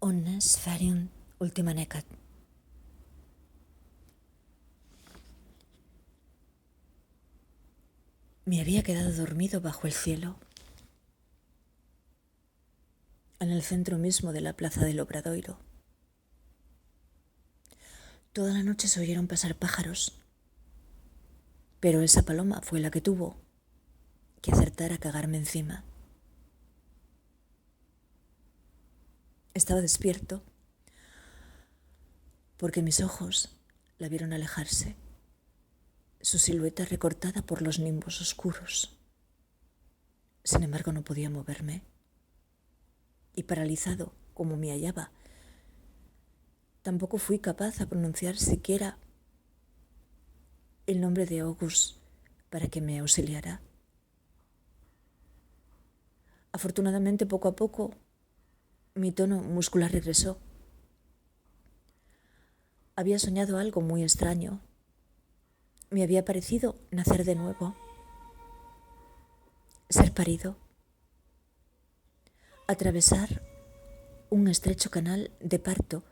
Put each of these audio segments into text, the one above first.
Omnes ferium ultima necat. Me había quedado dormido bajo el cielo, en el centro mismo de la plaza del Obradoiro. Toda la noche se oyeron pasar pájaros, pero esa paloma fue la que tuvo que acertar a cagarme encima. Estaba despierto porque mis ojos la vieron alejarse, su silueta recortada por los nimbos oscuros. Sin embargo, no podía moverme y, paralizado como me hallaba, tampoco fui capaz de pronunciar siquiera el nombre de August para que me auxiliara. Afortunadamente, poco a poco, mi tono muscular regresó. Había soñado algo muy extraño. Me había parecido nacer de nuevo, ser parido, atravesar un estrecho canal de parto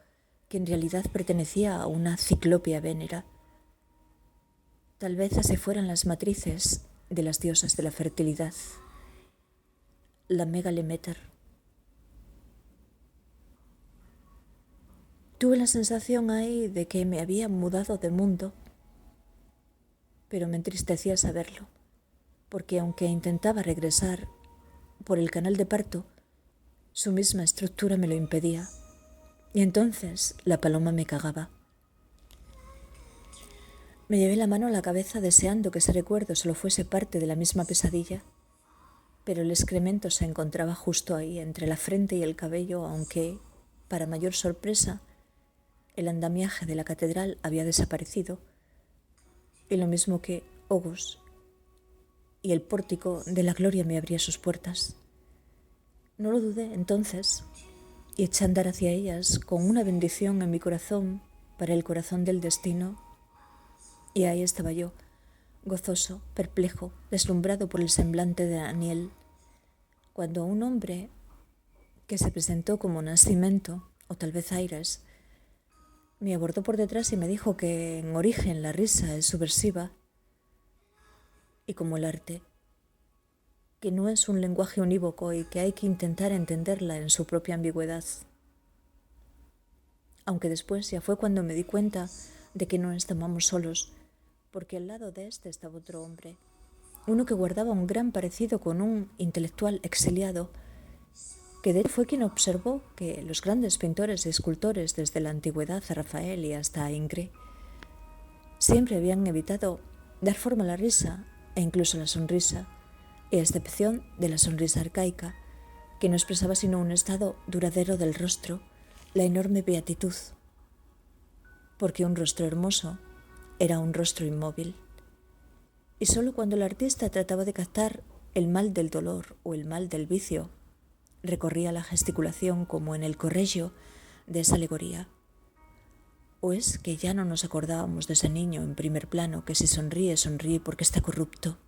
que en realidad pertenecía a una ciclópea vénera. Tal vez así fueran las matrices de las diosas de la fertilidad, la Megalemeter. Tuve la sensación ahí de que me había mudado de mundo, pero me entristecía saberlo, porque aunque intentaba regresar por el canal de parto, su misma estructura me lo impedía, y entonces la paloma me cagaba. Me llevé la mano a la cabeza deseando que ese recuerdo solo fuese parte de la misma pesadilla, pero el excremento se encontraba justo ahí, entre la frente y el cabello, aunque, para mayor sorpresa, el andamiaje de la catedral había desaparecido, y lo mismo que August, y el pórtico de la gloria me abría sus puertas. No lo dudé entonces, y eché a andar hacia ellas con una bendición en mi corazón para el corazón del destino, y ahí estaba yo, gozoso, perplejo, deslumbrado por el semblante de Daniel, cuando un hombre que se presentó como Nascimento, o tal vez Aires, me abordó por detrás y me dijo que en origen la risa es subversiva y como el arte, que no es un lenguaje unívoco y que hay que intentar entenderla en su propia ambigüedad. Aunque después ya fue cuando me di cuenta de que no estábamos solos, porque al lado de este estaba otro hombre, uno que guardaba un gran parecido con un intelectual exiliado, que de hecho fue quien observó que los grandes pintores y escultores desde la antigüedad a Rafael y hasta a Ingres siempre habían evitado dar forma a la risa e incluso a la sonrisa, y a excepción de la sonrisa arcaica, que no expresaba sino un estado duradero del rostro, la enorme beatitud, porque un rostro hermoso era un rostro inmóvil, y solo cuando el artista trataba de captar el mal del dolor o el mal del vicio, recorría la gesticulación como en el corregio de esa alegoría. ¿O es que ya no nos acordábamos de ese niño en primer plano que si sonríe, sonríe porque está corrupto?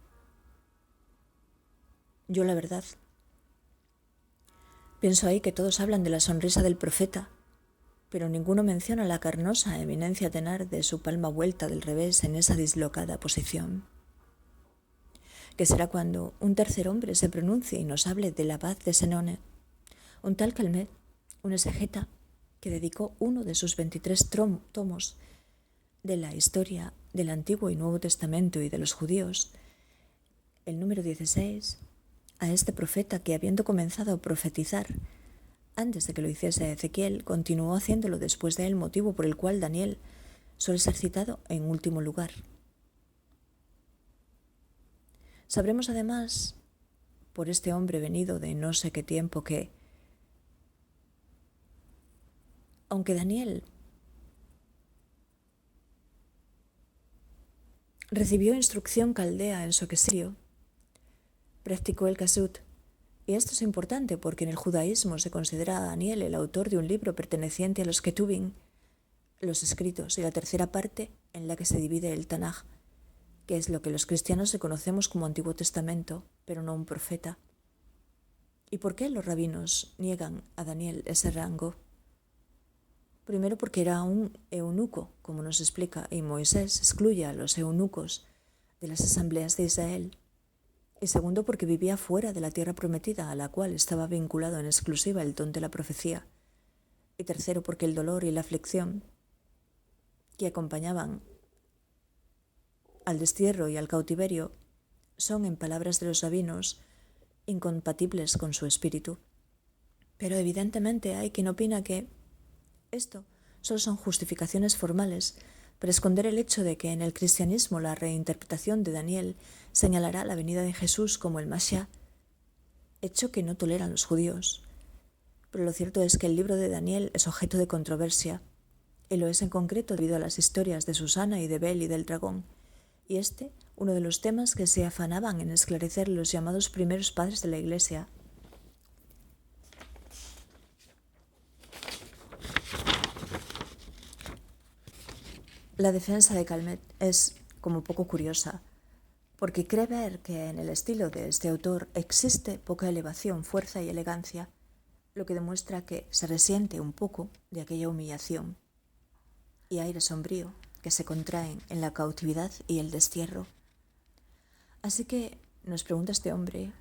Yo, la verdad, pienso ahí que todos hablan de la sonrisa del profeta, pero ninguno menciona la carnosa eminencia tenar de su palma vuelta del revés en esa dislocada posición. ¿Qué será cuando un tercer hombre se pronuncie y nos hable del abad de Senone, un tal Calmet, un exegeta que dedicó uno de sus 23 tomos de la historia del Antiguo y Nuevo Testamento y de los judíos, el número 16, a este profeta que, habiendo comenzado a profetizar antes de que lo hiciese Ezequiel, continuó haciéndolo después de él, motivo por el cual Daniel suele ser citado en último lugar? Sabremos además, por este hombre venido de no sé qué tiempo, que, aunque Daniel recibió instrucción caldea en su exilio, practicó el kasut, y esto es importante porque en el judaísmo se considera a Daniel el autor de un libro perteneciente a los Ketuvim, los escritos, y la tercera parte en la que se divide el Tanaj, que es lo que los cristianos reconocemos como Antiguo Testamento, pero no un profeta. ¿Y por qué los rabinos niegan a Daniel ese rango? Primero porque era un eunuco, como nos explica, y Moisés excluye a los eunucos de las asambleas de Israel. Y segundo porque vivía fuera de la tierra prometida, a la cual estaba vinculado en exclusiva el don de la profecía. Y tercero porque el dolor y la aflicción que acompañaban al destierro y al cautiverio son, en palabras de los rabinos, incompatibles con su espíritu. Pero evidentemente hay quien opina que esto solo son justificaciones formales para esconder el hecho de que en el cristianismo la reinterpretación de Daniel señalará la venida de Jesús como el Mashiach, hecho que no toleran los judíos. Pero lo cierto es que el libro de Daniel es objeto de controversia, y lo es en concreto debido a las historias de Susana y de Bel y del dragón, y uno de los temas que se afanaban en esclarecer los llamados primeros padres de la Iglesia. La defensa de Calmet es como poco curiosa, porque cree ver que en el estilo de este autor existe poca elevación, fuerza y elegancia, lo que demuestra que se resiente un poco de aquella humillación y aire sombrío que se contraen en la cautividad y el destierro. Así que nos pregunta este hombre,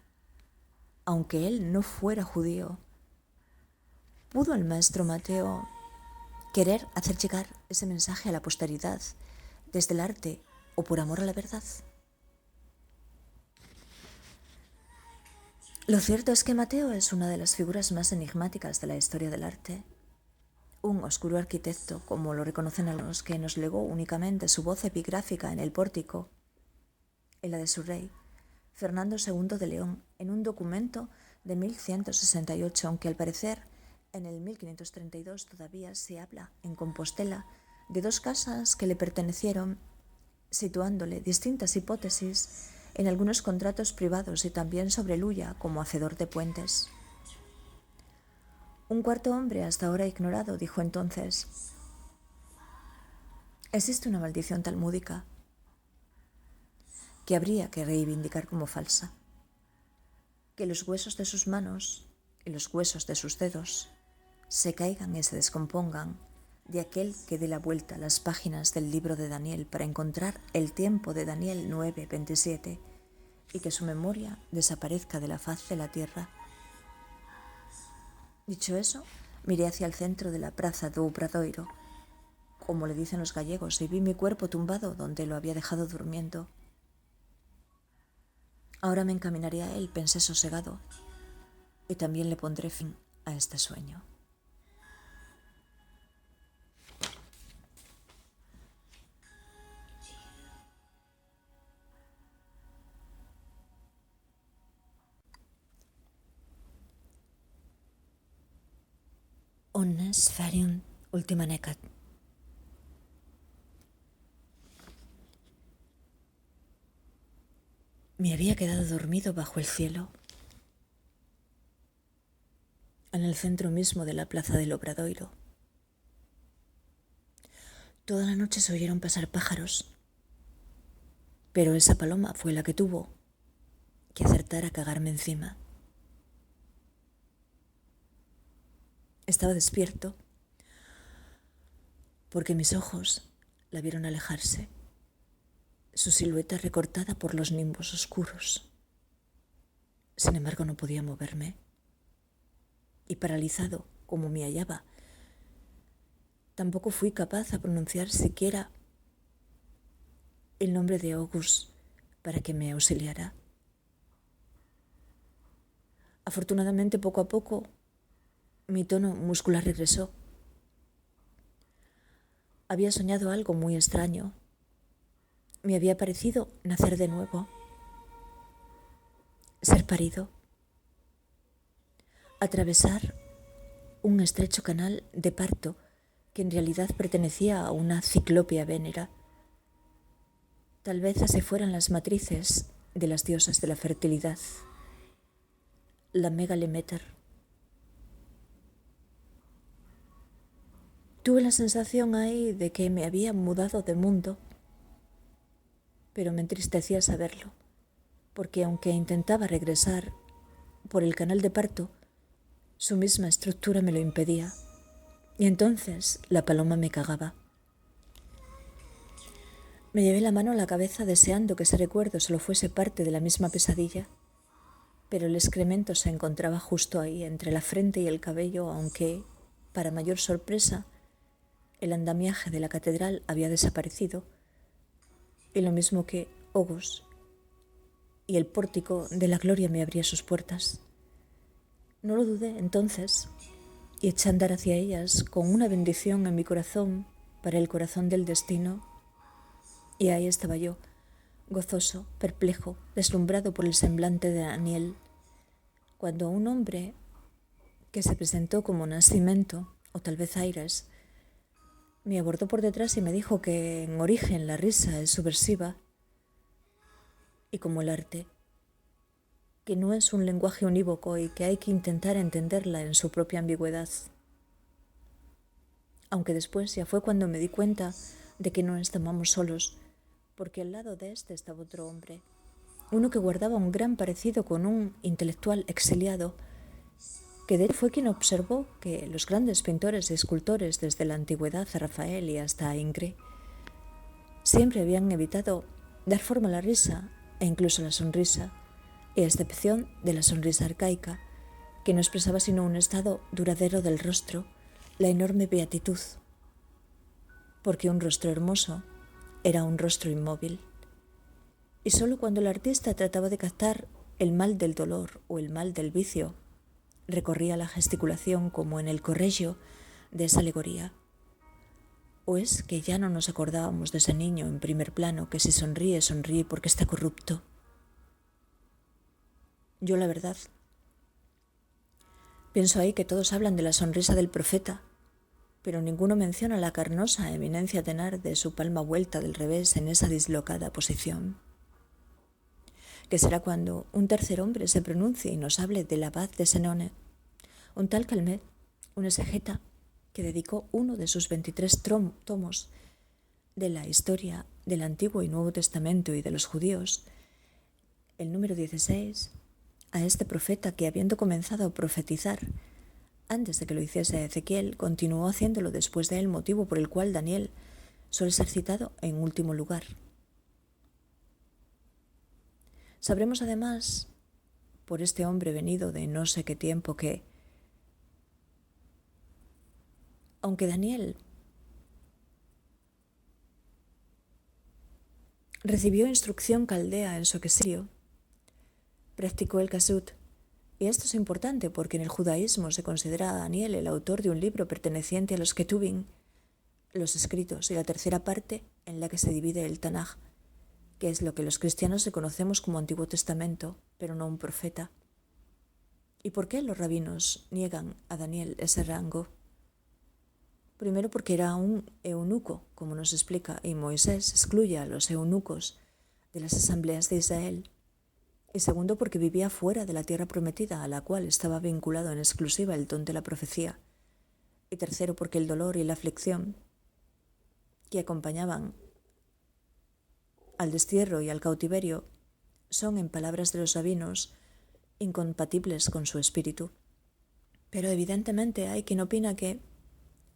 aunque él no fuera judío, ¿pudo el maestro Mateo querer hacer llegar ese mensaje a la posteridad desde el arte o por amor a la verdad? Lo cierto es que Mateo es una de las figuras más enigmáticas de la historia del arte. Un oscuro arquitecto, como lo reconocen algunos, que nos legó únicamente su voz epigráfica en el pórtico, en la de su rey, Fernando II de León, en un documento de 1168, aunque al parecer en el 1532 todavía se habla en Compostela de dos casas que le pertenecieron, situándole distintas hipótesis en algunos contratos privados y también sobre Luya como hacedor de puentes. Un cuarto hombre, hasta ahora ignorado, dijo entonces: existe una maldición talmúdica que habría que reivindicar como falsa, que los huesos de sus manos y los huesos de sus dedos se caigan y se descompongan de aquel que dé la vuelta a las páginas del libro de Daniel para encontrar el tiempo de Daniel 9:27 y que su memoria desaparezca de la faz de la tierra. Dicho eso, miré hacia el centro de la Praza do Obradoiro, como le dicen los gallegos, y vi mi cuerpo tumbado donde lo había dejado durmiendo. Ahora me encaminaré a él, pensé sosegado, y también le pondré fin a este sueño. Omnes ferium ultima necat. Me había quedado dormido bajo el cielo, en el centro mismo de la plaza del Obradoiro. Toda la noche se oyeron pasar pájaros, pero esa paloma fue la que tuvo que acertar a cagarme encima. Estaba despierto porque mis ojos la vieron alejarse, su silueta recortada por los nimbos oscuros. Sin embargo, no podía moverme, y paralizado como me hallaba, tampoco fui capaz de pronunciar siquiera el nombre de August para que me auxiliara. Afortunadamente, poco a poco, mi tono muscular regresó. Había soñado algo muy extraño. Me había parecido nacer de nuevo, ser parido, atravesar un estrecho canal de parto que en realidad pertenecía a una ciclópea vénera. Tal vez así fueran las matrices de las diosas de la fertilidad, la Megalemeter. Tuve la sensación ahí de que me había mudado de mundo, pero me entristecía saberlo, porque aunque intentaba regresar por el canal de parto, su misma estructura me lo impedía. Y entonces la paloma me cagaba. Me llevé la mano a la cabeza deseando que ese recuerdo solo fuese parte de la misma pesadilla, pero el excremento se encontraba justo ahí, entre la frente y el cabello, aunque, para mayor sorpresa, el andamiaje de la catedral había desaparecido, y lo mismo que Ogos, y el pórtico de la gloria me abría sus puertas. No lo dudé entonces, y eché a andar hacia ellas con una bendición en mi corazón para el corazón del destino, y ahí estaba yo, gozoso, perplejo, deslumbrado por el semblante de Daniel, cuando un hombre que se presentó como Nascimento, o tal vez Aires, me abordó por detrás y me dijo que en origen la risa es subversiva y como el arte, que no es un lenguaje unívoco y que hay que intentar entenderla en su propia ambigüedad. Aunque después ya fue cuando me di cuenta de que no estábamos solos, porque al lado de este estaba otro hombre, uno que guardaba un gran parecido con un intelectual exiliado, que de hecho fue quien observó que los grandes pintores y escultores desde la antigüedad a Rafael y hasta Ingres siempre habían evitado dar forma a la risa e incluso a la sonrisa, y a excepción de la sonrisa arcaica, que no expresaba sino un estado duradero del rostro, la enorme beatitud, porque un rostro hermoso era un rostro inmóvil. Y solo cuando el artista trataba de captar el mal del dolor o el mal del vicio, recorría la gesticulación como en el corregio de esa alegoría. ¿O es que ya no nos acordábamos de ese niño en primer plano que si sonríe, sonríe porque está corrupto? Yo, la verdad, pienso ahí que todos hablan de la sonrisa del profeta, pero ninguno menciona la carnosa eminencia tenar de su palma vuelta del revés en esa dislocada posición. Que será cuando un tercer hombre se pronuncie y nos hable del abad de Senone, un tal Calmet, un exegeta que dedicó uno de sus 23 tomos de la historia del Antiguo y Nuevo Testamento y de los judíos, el número 16, a este profeta que, habiendo comenzado a profetizar antes de que lo hiciese Ezequiel, continuó haciéndolo después de él, motivo por el cual Daniel suele ser citado en último lugar. Sabremos además, por este hombre venido de no sé qué tiempo, que, aunque Daniel recibió instrucción caldea en su exilio, practicó el kasut, y esto es importante porque en el judaísmo se considera a Daniel el autor de un libro perteneciente a los Ketuvim, los escritos, y la tercera parte en la que se divide el Tanaj, que es lo que los cristianos reconocemos como Antiguo Testamento, pero no un profeta. ¿Y por qué los rabinos niegan a Daniel ese rango? Primero porque era un eunuco, como nos explica, y Moisés excluye a los eunucos de las asambleas de Israel. Y segundo porque vivía fuera de la tierra prometida, a la cual estaba vinculado en exclusiva el don de la profecía. Y tercero porque el dolor y la aflicción que acompañaban al destierro y al cautiverio son, en palabras de los rabinos, incompatibles con su espíritu. Pero evidentemente hay quien opina que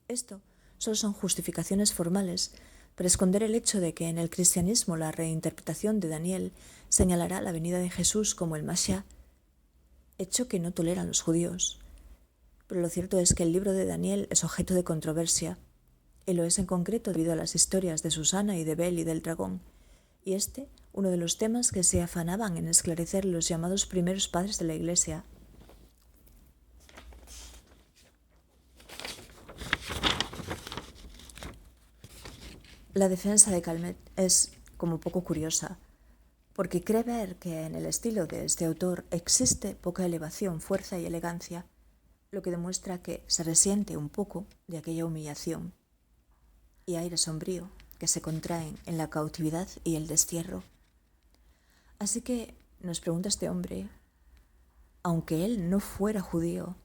esto solo son justificaciones formales para esconder el hecho de que en el cristianismo la reinterpretación de Daniel señalará la venida de Jesús como el Mashiach, hecho que no toleran los judíos. Pero lo cierto es que el libro de Daniel es objeto de controversia, y lo es en concreto debido a las historias de Susana y de Bel y del dragón, y uno de los temas que se afanaban en esclarecer los llamados primeros padres de la Iglesia. La defensa de Calmet es como poco curiosa, porque cree ver que en el estilo de este autor existe poca elevación, fuerza y elegancia, lo que demuestra que se resiente un poco de aquella humillación y aire sombrío que se contraen en la cautividad y el destierro. Así que nos pregunta este hombre, aunque él no fuera judío,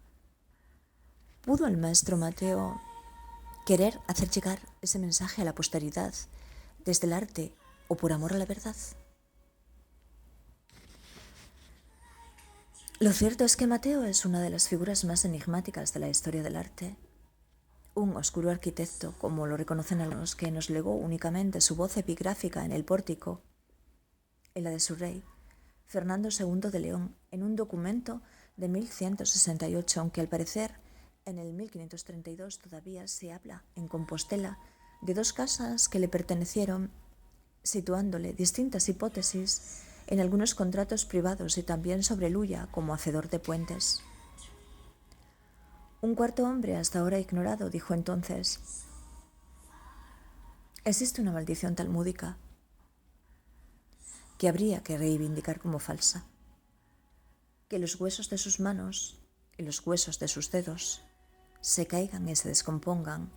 ¿pudo el maestro Mateo querer hacer llegar ese mensaje a la posteridad desde el arte o por amor a la verdad? Lo cierto es que Mateo es una de las figuras más enigmáticas de la historia del arte. Un oscuro arquitecto, como lo reconocen algunos, que nos legó únicamente su voz epigráfica en el pórtico, en la de su rey, Fernando II de León, en un documento de 1168, aunque al parecer en el 1532 todavía se habla en Compostela de dos casas que le pertenecieron, situándole distintas hipótesis en algunos contratos privados y también sobre Luya como hacedor de puentes. Un cuarto hombre, hasta ahora ignorado, dijo entonces: existe una maldición talmúdica que habría que reivindicar como falsa, que los huesos de sus manos y los huesos de sus dedos se caigan y se descompongan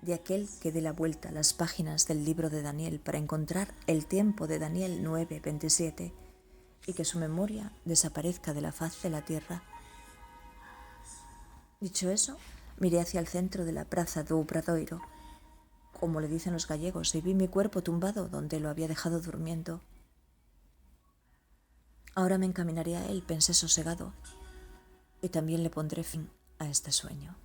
de aquel que dé la vuelta a las páginas del libro de Daniel para encontrar el tiempo de Daniel 9:27 y que su memoria desaparezca de la faz de la tierra. Dicho eso, miré hacia el centro de la Praza do Obradoiro, como le dicen los gallegos, y vi mi cuerpo tumbado donde lo había dejado durmiendo. Ahora me encaminaré a él, pensé sosegado, y también le pondré fin a este sueño.